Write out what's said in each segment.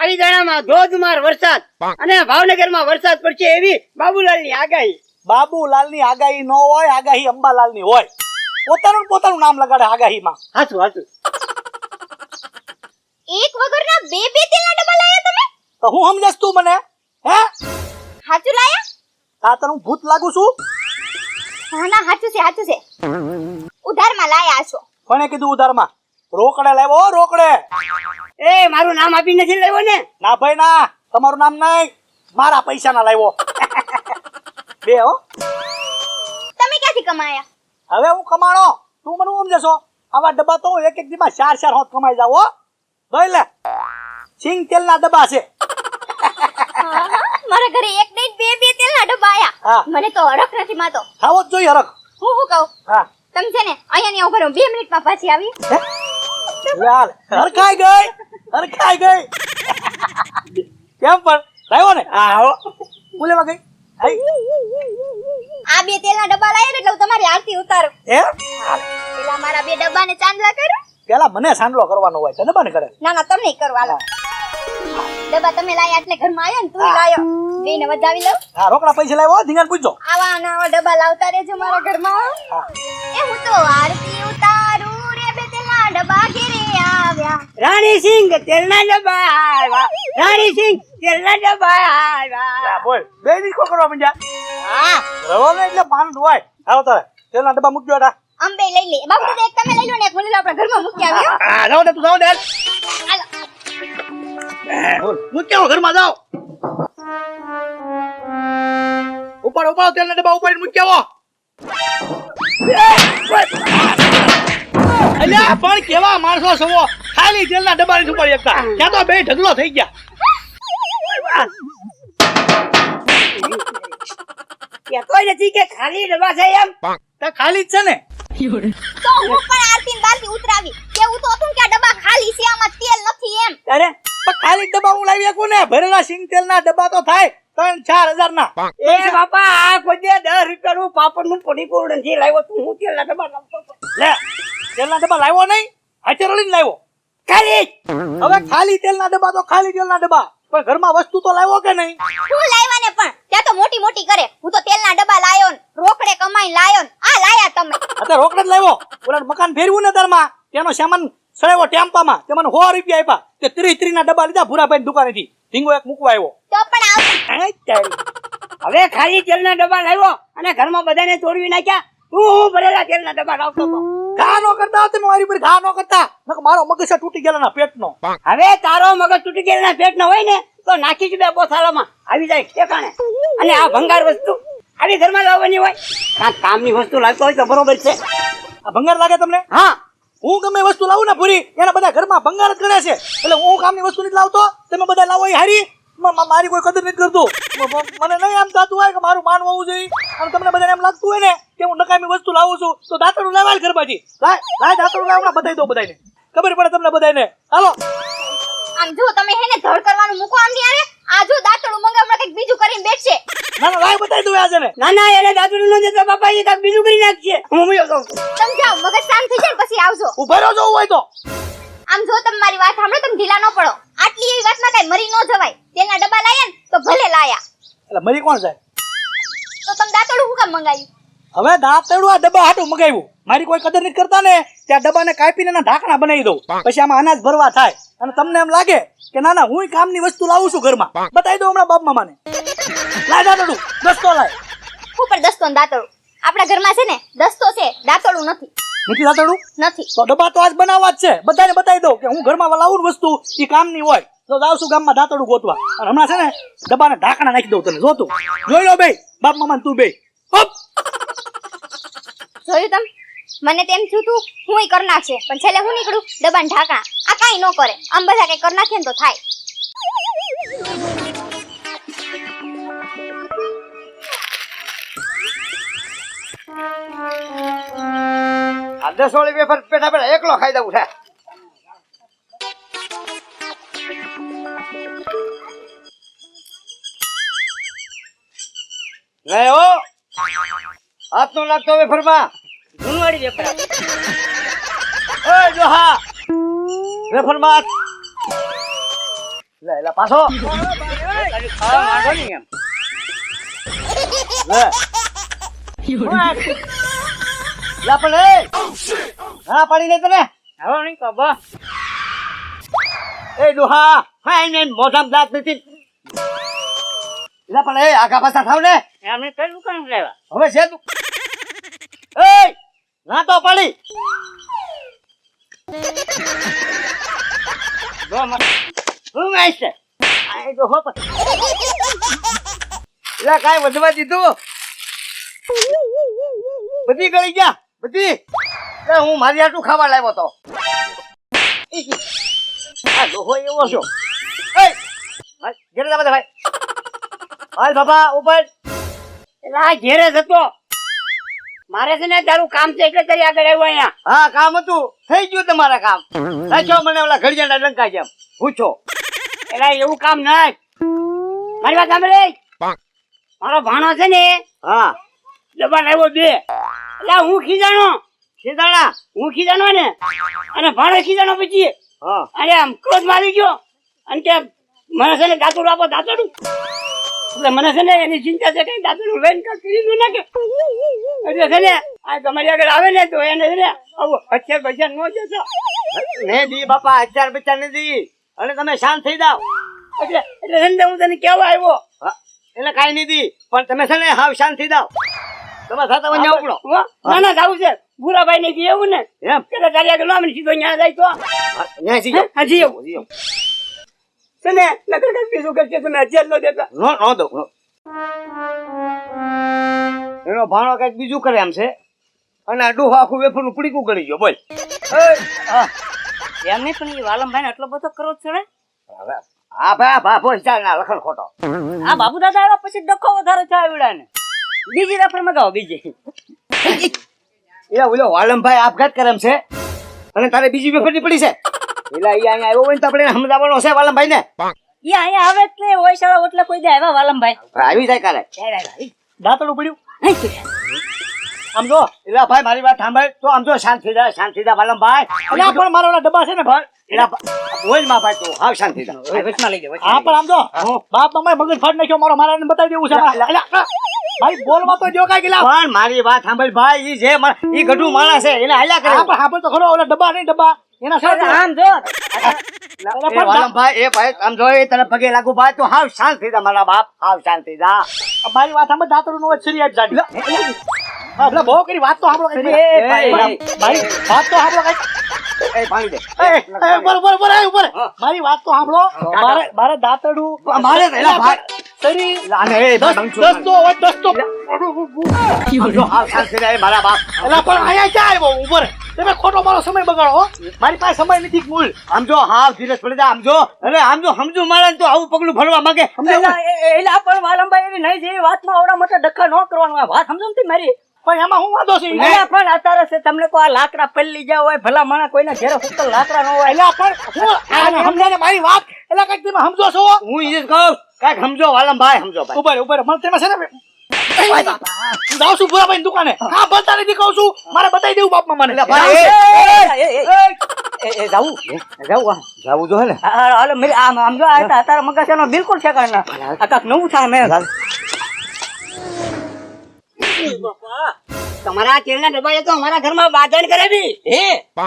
પાલીતાણામાં ધોધમાર વરસાદ અને ભાવનગરમાં વરસાદ પડશે એવી બાબુલાલની આગાહી. બાબુલાલની આગાહી ન હોય, આગાહી અંબાલાલની હોય. પોતાનું નામ લગાડે આગાહીમાં. હાચું હાચું. એક વગરના બે તેલના ડબ્બા લાયા તમે? તો હું સમજસ તું મને? હે? હાચું લાયા? તા તને ભૂત લાગુ છું? ના હાચું છે. ઉધારમાં લાયા છો. કોણે કીધું ઉધારમાં? રોકડે લાવ્યો, રોકડે. એ મારું નામ આપી નથી લેવો ને? ના ભાઈ ના, તમારું નામ નહીં, મારા પૈસાના લાવ્યો. બે હો. તમે ક્યાંથી કમાયા? હવે હું કમાણો, તું મને સમજશો? આવા ડબ્બા તો એક દીમાં 4 હોત કમાઈ જાવ. હો જોઈ લે, સિંગ તેલના ડબ્બા છે. મારા ઘરે એક નહીં બે તેલના ડબ્બા હા. આયા. મને તો હરખ નથી માતો. ખાવો જ જોઈએ હરખ. હું કહું? હા તમે છે ને અહીંયા ઉભા રહો, 2 મિનિટમાં પાછી આવી. યાર હરખાઈ ગઈ. કેમ પણ લાવ્યો ને? હા હો. હું લેવા ગઈ. આ 2 તેલના ડબ્બા લાયા ને એટલે હું તમારી આરતી ઉતારું. હે? પેલા મારા 2 ડબ્બાને ચાંદલા કરો. પેલા મને સાંડલો કરવાનો હોય, તને બને કરે. ના તમે કરો હાલો. ડબ્બા તમે લાયા એટલે ઘરમાં આવ્યો ને તું લાયો. બેને વધાવી લઉં. હા રોકડા પૈસા લાવ્યો, ધીંગાને પૂછજો. આવા નવા ડબ્બા લાવતા રહેજો મારા ઘરમાં. હા. એ હું તો આરતી ઉતારું રે 2 તેલના ડબ્બા ઘેરે આવ્યા. રાણી સિંગ તેલના ડબ્બા આવ્યા. રાણી સિંગ તેલના ડબ્બા આવ્યા. બોલ બે દીકો કરવા માંડ્યા. હા રવો ને એટલે માન હોય. હાલો તારે તેલના ડબ્બા મૂકજો એટા. અંબે લઈ લે બાપુ, તો એક તમે લઈ લો ને એક મને લો, આપણા ઘરમાં મૂકી આવ્યો. હા જાવ દે, તું જાવ દે. હાલો. બોલ મૂક્યો ઘરમાં જાવ. ઉપાડો તેલના ડબ્બા ઉપાડીને મૂક્યો. અલ્યા પણ કેવા માણસો છો, ખાલી તેલના ડબ્બા નથી ઉપાડી શકતા. ત્યાં તો બે ઢગલો થઈ ગયા. કહેતો નથી કે ખાલી ડબ્બા છે એમ. તો ખાલી જ છે ને. તો હું પણ આરતી ને બારતી ઉતરાવી. કેવું તો હતું કે આ ડબ્બા ખાલી છે, આમાં તેલ નથી એમ. અરે પણ ખાલી ડબ્બા હું લાવી શકું ને? ભરેલા સિંગ તેલના ડબ્બા તો થાય 3-4 હજાર ના. એ બાપા આ કોઈ દે 10 રૂપિયાનું પાપડનું પડીપોડ નથી લાવ્યો તું. હું તેલના ડબ્બા લાવતો હતો. લે તેલના ડબ્બા લાવ્યો નહીં, હાથે રળીને લાવ્યો. ખાલી હવે ખાલી તેલના ડબ્બા તો ખાલી તેલના ડબ્બા, પણ ઘરમાં વસ્તુ તો લાવ્યો કે નહીં? હું લાવ્યા ને પણ ત્યાં તો મોટી મોટી કરે. હું તો તેલના ડબ્બા લાયો ને રોકડે કમાઈને લાયો ને આ લાયા તમે. અત્યારે રોકડે જ લાવ્યો. ઓલા મકાન ફેરવ્યું ને તારમાં, તેનો સામાન સળેવો ટેમ્પામાં, તે મને 100 રૂપિયા આપ્યા. તે 30 ના ડબ્બા લીધા ભૂરાભાઈ દુકાનેથી. ઢીંગો એક મૂકવા આવ્યો. તો પણ આવ હવે ખાલી તેલના ડબ્બા લાવ્યો અને ઘરમાં બધાને તોડવી નાખ્યા. હું ભરેલા તેલના ડબ્બા લાવતો હતો. ઘા નો કરતા તમે મારી પર ઘા નો કરતા. મારો મગજ તૂટી ગયેલા પેટનો. હવે તારો મગજ તૂટી ગયેલા પેટ નો હોય ને તો નાખી જ બે બોથાલામાં આવી જાય ઠેકાણે. અને આ ભંગાર વસ્તુ આવી ઘરમાં લાવવાની હોય. કાંઈક કામની વસ્તુ લાવતો હોય તો બરોબર છે. આ ભંગાર લાગે તમને? હા હું ગમે વસ્તુ લાવું ને પૂરી, એના બધા ઘરમાં ભંગાર જ ગણે છે. એટલે હું કામની વસ્તુ નથી લાવતો, તમે બધા લાવો એ હારી. મારી કોઈ કદર નથી કરતું. મને નહીં એમ થતું હોય કે મારું માન હોવું જોઈએ, અને તમને બધાને એમ લાગતું હોય ને કે હું નકામી વસ્તુ લાવું છું, તો દાંતરડું લાવાય ઘરમાંથી. લાય દાંતરડું લાવ, બતાવી દો બધાને, ખબર પડે તમને બધાને. હાલો આમ જો તમે હેને ધડ કરવાનું મૂકો આમ ની આવે. આ જો દાંતડું મંગાવડા કઈક બીજું કરીને બેઠશે. ના ના લાય બતાવી દો આજે ને. ના ના એને દાદુડી નો દેતો બાપા, એ કાંઈક બીજું કરી નાખશે. હું મયો જાઉં છું. સમજાવ મગજ શાંત થઈ જાય પછી આવજો. ઉભા રહો જો હોય તો. આમ જો તમે મારી વાત સાંભળો, તમે ઢીલા ન પડો. આટલી એવી વાતમાં કઈ મરી ન જવાય. તેલના ડબ્બા લાયા ને તો ભલે લાયા, એટલે મરી કોણ જાય? તો તમે દાંતડું હું કામ મંગાવ્યું? હવે દાંતરડું આ ડબ્બા હાટું મગાવ્યું. મારી કોઈ કદર નથી કરતા ને, ત્યાં ડબ્બાને કાપીને એના ઢાંકણા બનાવી દઉં. પછી આમાં અનાજ ભરવા થાય, અને તમને એમ લાગે કે ના ના હું કામની વસ્તુ લાવું છું ઘરમાં. બતાવી દઉં હમણાં બાપ મામાને. લાય દાંતરડું, દસ્તો લાય. હું પણ દસ્તો ને દાંતડું. આપણા ઘરમાં છે ને દસ્તો છે, દાંતડું નથી. નથી દાંતરડું? નથી. તો ડબ્બા તો આજ બનાવવા જ છે. બધાને બતાવી દઉં કે હું ઘરમાં લાવું ને વસ્તુ એ કામની હોય. તો જાઉં છું ગામમાં દાંતરડું ગોતવા, અને હમણાં છે ને ડબ્બાને ઢાંકણા નાખી દઉં. તને જોતું જોઈ લો બે બાપ મામા તું બે. જોયું તમે? મને તેમ થયું તું હું કરી નાખશે, પણ છેલ્લે હું નીકળું ડબ્બાને ઢાંકણા. આ કાઈ ન કરે. આમ બધા કઈ કરી નાખે ને તો થાય. આ 10 વાળી વેફર પેઠા પેઠા એકલો ખાઈ દઉં છે. નહીં હો, હાથ નો લાગતો વેફરમાં. ગુણવાળી વેફર. ઓય જો હા વેફરમાં લે લે પાછો ખાવા માંડો નહીં એમ. લે લા પણ એ હા પાડી લે તને હવે નહીં કબા. એ ડોહા હા એને મોઢામાં દાંત નથી લા પણ એ આગા પાછા થાવ ને એમને કઈ દુકાન લેવા. હવે છે તું એ ના તો પાડી જો મને હું આવીશ છે. આ જો હો પણ લા કાઈ વધવા દીધું બધી ગળી ગયા બધી લે હું મારી આટલું ખાવા લાવ્યો તો આ ડોહો એવો છો એ ઘેરે જા બધા ભાઈ હાલ બાબા ઉપર એટલે આ ઘેરે જ હતો. મારે છે ને તારું કામ છે એટલે તારી આગળ આવ્યો અહીંયા. હા કામ હતું થઈ ગયું તમારા કામ સાચો મને ઓલા ઘડિયાળના ડંકા જેમ પૂછો એટલે એવું કામ નહીં. મારી વાત સાંભળે. મારો ભાણો છે ને હા દબાણ આવ્યો 2. એટલે હું ખીજાણો સીધાણા હું ખીજાણો ને અને ભાણો ખીજાણો પછી હા અને આમ ક્રોધ મારી ગયો અને કે મને છે ને દાંતડું આપો દાંતડું. એટલે મને છે ને એની ચિંતા છે કે દાંતડું લઈને કાંઈક કરી દઉં ને કે એટલે છે ને આ તમારી આગળ આવે ને તો એને છે ને આવું હથિયાર બજાર ન જશો ને દી બાપા હજાર બચ્ચા ને દી અને તમે શાંત થઈ જાઓ એટલે એટલે છે ને હું તને કહેવા આવ્યો. હા, એટલે કાઈ નહીં દી પણ તમે છે ને હાવ શાંત થઈ જાઓ તમે થતા વኛ ઉપડો ના ના જાવું છે ભૂરાભાઈ ને કે એવું ને એમ કે તારી આગળ ના મને સીધો ન્યા જાય તો ન્યા સીજો હાજી એવું છે ને નકર કઈ બીજું કરશે તમે હથિયાર ન દેતા. નો દો એનો ભાણો કઈક બીજું કરે એમ છે અને આ ડોહો આખું વેફરનું પડીકું કરી ગયો બોલ એમ નહીં પણ એ વાલમભાઈ આટલો બધો કરો છો ને. હવે હા ભાઈ બાપો ચાલ ના લખણ ખોટો આ બાબુ દાદા આવ્યા પછી ડખો વધારે છે આવડા ને બીજી રફર મગાવો બીજી. એ ઓલો વાલમભાઈ આપઘાત કરે એમ છે અને તારે બીજી વેફરની પડી છે એટલે અહીંયા આવ્યો હોય ને તો આપણે સમજાવવાનો છે વાલમભાઈ ને ઈ અહીંયા આવે જ ને ઓયશાળા એટલે કોઈ દે આવ્યા વાલમભાઈ. આવી જાય કાલે દાંતડું પડ્યું આમ જો એટલે ભાઈ મારી વાત સાંભળ તો આમ જો શાંત થઈ જા વાલમભાઈ એટલે પણ મારા ઓલા ડબ્બા છે ને ભાઈ એટલે બોલ માં ભાઈ તું હાવ શાંત થઈ જા વચમાં લઈ જાવ. હા પણ આમ જો બાપ મમ્મી મગજ ફાડ નાખ્યો મારો મારા એને બતાવી દેવું છે ભાઈ બોલવા તો જો કાઈ ગેલા પણ મારી વાત સાંભળ ભાઈ ઈ જે ઈ ગઢું માણસ છે એને હાલ્યા કરે હા પણ સાંભળ તો ખરો ઓલા ડબ્બા નહીં ડબ્બા એના સાથે આમ જો વાલમભાઈ એ ભાઈ આમ જો એ તને પગે લાગુ ભાઈ તું હાવ શાંત થઈ જા મારા બાપ હાવ શાંત થઈ જા મારી વાત સાંભળ દાતરું નો છરી આપ જાડી હા એટલે બહુ કરી વાત તો સાંભળો ભાઈ વાત તો સાંભળો કઈ એ પાણી દે ઉપર મારી વાત તો સાંભળો મારે દાતરડું મારે ભાઈ સરી લાને એ દસ તો જો હાલ શાંત થઈ જાય મારા બાપ એલા પણ આયા ક્યાં આવ્યો ઉપર તમે ખોટો મારો સમય બગાડો મારી પાસે સમય નથી મૂળ આમ જો હાવ ધીરજ પડી જાય આમ જો અરે આમ જો સમજુ મારે તો આવું પગલું ભરવા માંગે એલા પણ વાલમભાઈ એવી નહીં જેવી વાતમાં આવડા મોટા ડખા ન કરવાનું વાત સમજો ને મારી. પણ એમાં હું વાંધો છે એલા પણ અત્યારે છે તમને કોઈ આ લાકડા પલ્લી જાવ હોય ભલા માણસ કોઈના ઘરે ફૂટલ લાકડા ન હોય. એલા પણ હું સમજાને મારી વાત એલા કઈક તમે સમજો છો હું ઈ જ કહું કઈક સમજો વાલમભાઈ સમજો ભાઈ ઉપર મને તેમાં છે ને જાઉં છું ભૂરાભાઈ ની દુકાને હા બતા નથી કહું છું મારે બતાવી દેવું બાપ મને જાવું જો હે ને હાલો મેં આમ જો આ તારા મગજ એનો બિલકુલ ઠેકાણ ના આ કાક નવું થાય મેં તમારા તેલના ડબ્બા તો અમારા ઘરમાં બાંધણ કરેલી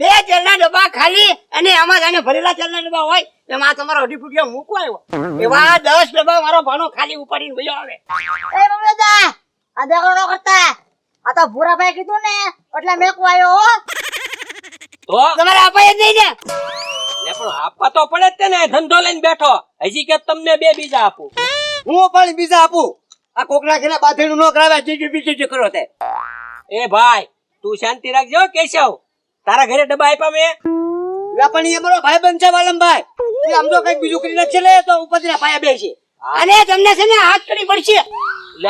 બે તેલના ડબ્બા ખાલી અને આમાં જાણે ભરેલા તેલના ડબ્બા હોય એમાં તમારો અઢી ફૂટિયા મૂકો આવ્યો એવા 10 ડબ્બા મારો ભાણો ખાલી ઉપાડીને વયો આવે. એ મમ્મીદા આ દેખો ન કરતા આ તો ભૂરાભાઈ કીધું ને એટલે મેકવા આવ્યો હો. તો તમારે અપાય જ નહીં ને લે પણ આપવા તો પડે જ તે ને ધંધો લઈને બેઠો હજી કે તમને બે બીજા આપું હું પણ બીજા આપું આ કોકના ઘરે બાથેડું ન કરાવે બીજું કરો તે એ ભાઈ તું શાંતિ રાખજો કેશવ તારા ઘરે ડબ્બા આપ્યા મેં પણ એ મારો ભાઈ બંધ છે વાલમભાઈ એ આમ તો કઈક બીજું કરી નાખશે લે તો ઉપરના પાયા બેસી અને તમને છે ને હાથ કરી પડશે. લે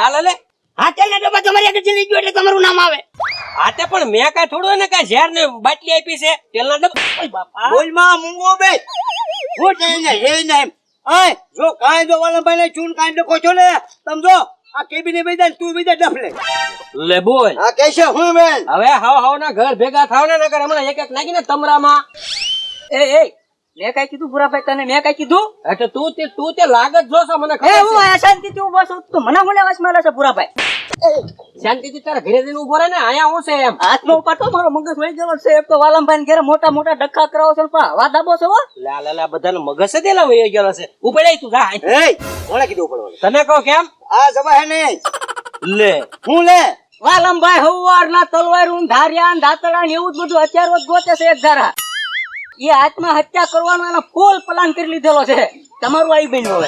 હા તેલના ડબ્બા તમારી આગળ ચલી ગયો એટલે તમારું નામ આવે. આ તે પણ મેં કાંઈ થોડું ને કાંઈ ઝેર ને બાટલી આપી છે તેલના ડબ્બા બાપા બોલમાં મૂંગો બે હું જઈને હે ને આય જો કાઈ જો વાલમભાઈ ને ચૂન કાઈ ડકો છો ને સમજો આ કેબિને બેજા તું બેજા ડફલે લે બોલ આ કેશે હું બેન હવે હાવ ના ઘર ભેગા થાવ ને નકર હમણાં એક એક નાખીને તમરામાં એ મેં કઈ કીધું ભૂરાભાઈ તને મેં કઈ કીધું એટલે તું તે લાગત જો છો મને એ ખબર હું છે. આ શાંતિથી ઉભો છું તો મને હું લેવા મારે છે ભૂરાભાઈ શાંતિથી તારા ઘરે જઈને ઉભો રહે ને અહીંયા હું છે એમ હાથમાં ઉપાડતો મારો મગજ વહી ગયો છે એક તો વાલમભાઈ ઘરે મોટા મોટા ડખા કરાવો છો પણ હવા દાબો છો હો લા બધાનો મગજ છે તેલા વહી ગયો છે ઉપડે તું જા કોણે કીધું પડવાનું તને કહો કેમ આ જવા હે નહીં લે હું લે વાલમભાઈ હવાર ના તલવાર ધાર્યા ને દાતડા ને એવું જ બધું અત્યારે જ ગોતે છે એક ધારા એ આત્મહત્યા કરવાનો એનો ફૂલ પ્લાન કરી લીધેલો છે તમારું આવી બન્યું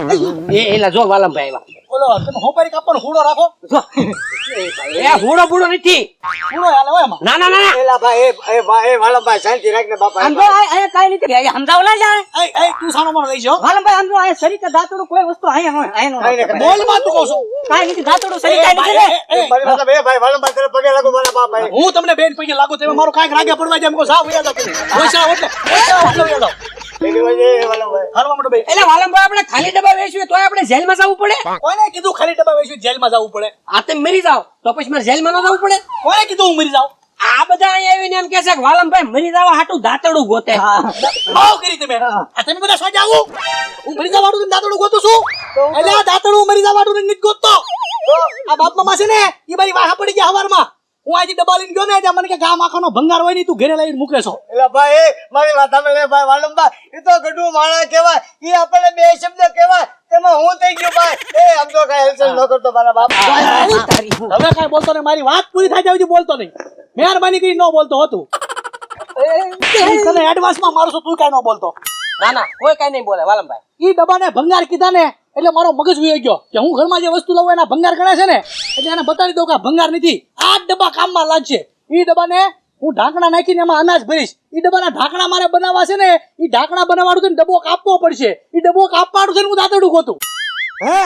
હવે એલા જો વાલમભાઈ આવ્યા બોલો તમે હોપારી કાપવાનો હુડો રાખો જો એ હુડો નથી હુડો હાલે હોય એમાં ના ના ના ના. એલા ભાઈ એ ભાઈ વાળાભાઈ શાંતિ રાખને બાપા આમ જો અહીંયા કઈ નથી અહીંયા સમજાવ ના જાય એ તું સાનો માનો લઈ જાઓ વાલમભાઈ આમ જો અહીંયા સરીતા દાતડું કોઈ વસ્તુ અહીંયા નો બોલ માં તું કહું છું કાઈ નથી દાતડું સરીતા નથી ને હું તમને બેન પૈકી લાગુ તમે મારો કાંઈક રાગે પડવા જાય એમ કહો સાવ વયા જાવ તમે ઓછા ઓટલે વયા જાવ હારવા માંડો બે એલા વાલમભાઈ આપણે ખાલી ડબ્બા વેચીએ તોય આપણે જેલમાં જવું પડે કોને કીધું ખાલી ડબ્બા વેચી જેલમાં જવું પડે આ તમે મરી જાવ તો પછી મારે જેલમાં ન જવું પડે કોને કીધું હું મરી જાઉં આ બધા અહીંયા આવીને એમ કહે છે કે વાલમભાઈ મરી જવા હાટું દાંતડું ગોતે ભાવ કરી તમે આ તમે બધા સાજા આવો હું મરી જવા વાળું દાંતડું ગોતું છું એટલે આ દાંતડું મરી જવા વાળું નથી ગોતતો આ બાપ માં છે ને એ મારી વાહ પડી ગયા હવારમાં હું આજે ડબ્બા લઈને ગયો ને ત્યાં મને કે ગામ આખાનો ભંગાર હોય ને તું ઘરે લઈને મૂકે છો એટલે ભાઈ મારી વાત સાંભળે ભાઈ વાલમભાઈ એ તો ગઢું માણા કહેવાય એ આપણને બે શબ્દ કહેવાય તેમાં હું થઈ ગયો ભાઈ એ આમ તો કઈ હેલ્સેલ ન કરતો મારા બાપ હવે કાંઈ બોલતો નહીં મારી વાત પૂરી થાય ત્યાં સુધી બોલતો નહીં મહેરબાની કરી ન બોલતો હતું તને એડવાન્સમાં મારું છું તું કાંઈ ન બોલતો ના ના કોઈ કઈ નહીં બોલે વાલમભાઈ ઈ ડબ્બાને ભંગાર કીધા ને એટલે મારો મગજ વયો ગયો કે હું ઘરમાં જે વસ્તુ લઉં એના ભંગાર ગણે છે ને એટલે એને બતાવી દઉં કે આ ભંગાર નથી આ જ ડબ્બા કામમાં લાગશે ઈ ડબ્બાને હું ઢાંકણા નાખીને એમાં અનાજ ભરીશ ઈ ડબ્બાના ઢાંકણા મારે બનાવવા છે ને ઈ ઢાંકણા બનાવવાનું છે ને ડબ્બો કાપવો પડશે ઈ ડબ્બો કાપવાનું છે ને હું દાંતડું ગોતું હે